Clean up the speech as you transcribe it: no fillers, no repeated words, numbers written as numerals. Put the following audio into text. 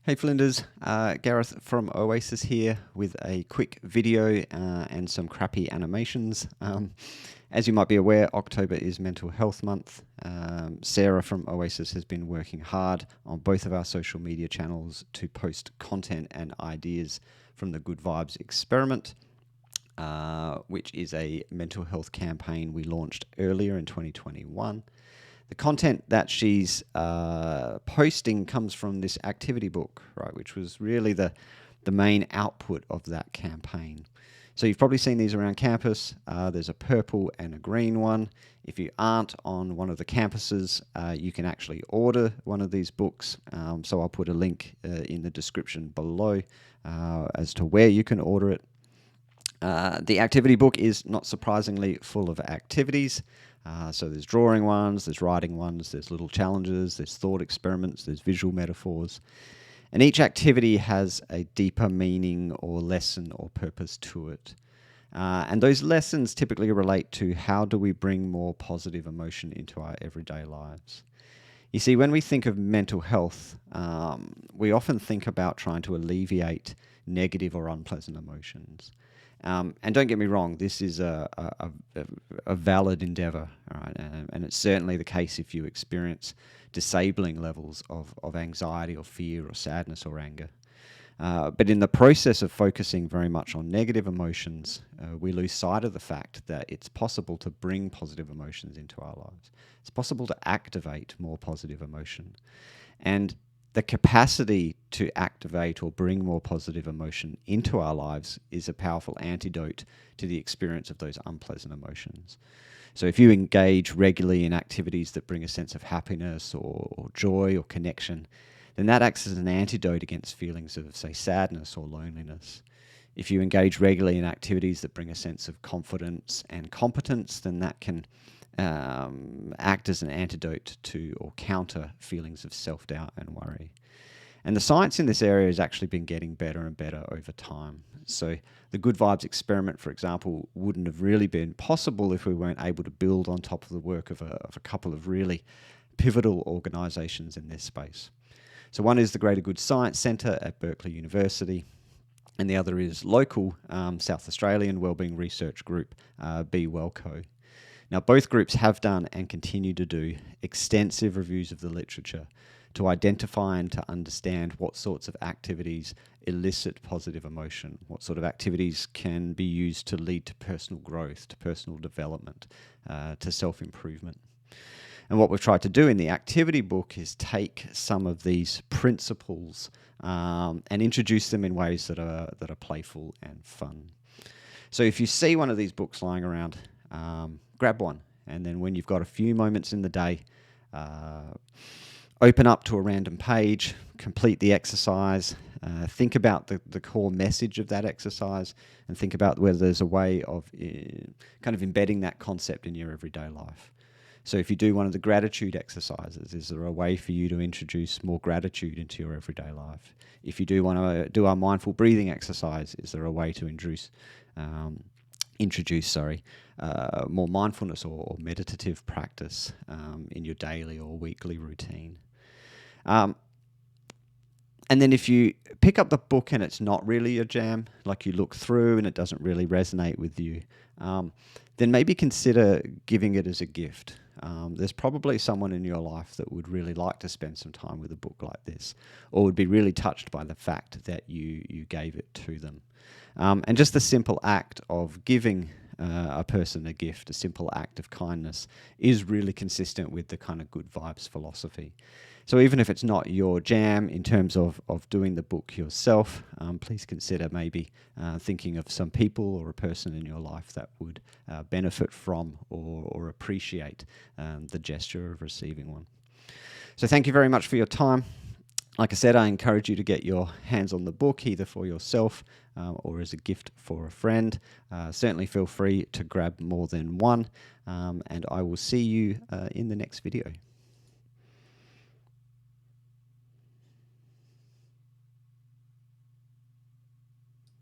Hey Flinders, Gareth from Oasis here with a quick video and some crappy animations. As you might be aware, October is Mental Health Month. Sarah from Oasis has been working hard on both of our social media channels to post content and ideas from the Good Vibes experiment, which is a mental health campaign we launched earlier in 2021. The content that she's posting comes from this activity book, right, which was really the main output of that campaign. So you've probably seen these around campus. There's a purple and a green one. If you aren't on one of the campuses, you can actually order one of these books. So I'll put a link in the description below as to where you can order it. The activity book is, not surprisingly, full of activities. So there's drawing ones, there's writing ones, there's little challenges, there's thought experiments, there's visual metaphors. And each activity has a deeper meaning or lesson or purpose to it. And those lessons typically relate to how do we bring more positive emotion into our everyday lives. You see, when we think of mental health, we often think about trying to alleviate negative or unpleasant emotions. And don't get me wrong, this is a valid endeavor, right? And it's certainly the case if you experience disabling levels of anxiety or fear or sadness or anger. But in the process of focusing very much on negative emotions, we lose sight of the fact that it's possible to bring positive emotions into our lives. It's possible to activate more positive emotion. And the capacity to activate or bring more positive emotion into our lives is a powerful antidote to the experience of those unpleasant emotions. So if you engage regularly in activities that bring a sense of happiness or joy or connection, then that acts as an antidote against feelings of, say, sadness or loneliness. If you engage regularly in activities that bring a sense of confidence and competence, then that can act as an antidote to or counter feelings of self-doubt and worry. And the science in this area has actually been getting better and better over time. So the Good Vibes experiment, for example, wouldn't have really been possible if we weren't able to build on top of the work of a couple of really pivotal organizations in this space. So one is the Greater Good Science Centre at Berkeley University, and the other is local South Australian Wellbeing Research Group, Be Wellco. Now, both groups have done and continue to do extensive reviews of the literature to identify and to understand what sorts of activities elicit positive emotion, what sort of activities can be used to lead to personal growth, to personal development, to self-improvement. And what we've tried to do in the activity book is take some of these principles and introduce them in ways that are playful and fun. So if you see one of these books lying around, grab one, and then when you've got a few moments in the day, open up to a random page, complete the exercise, think about the core message of that exercise, and think about whether there's a way of kind of embedding that concept in your everyday life. So if you do one of the gratitude exercises, is there a way for you to introduce more gratitude into your everyday life? If you do want to do our mindful breathing exercise, is there a way to introduce more mindfulness or meditative practice in your daily or weekly routine? And then if you pick up the book and it's not really your jam, like you look through and it doesn't really resonate with you, then maybe consider giving it as a gift. There's probably someone in your life that would really like to spend some time with a book like this, or would be really touched by the fact that you gave it to them. And just the simple act of giving a person a gift, a simple act of kindness, is really consistent with the kind of Good Vibes philosophy. So even if it's not your jam in terms of doing the book yourself, please consider maybe thinking of some people or a person in your life that would benefit from or appreciate the gesture of receiving one. So thank you very much for your time. Like I said, I encourage you to get your hands on the book, either for yourself or as a gift for a friend. Certainly feel free to grab more than one, and I will see you in the next video.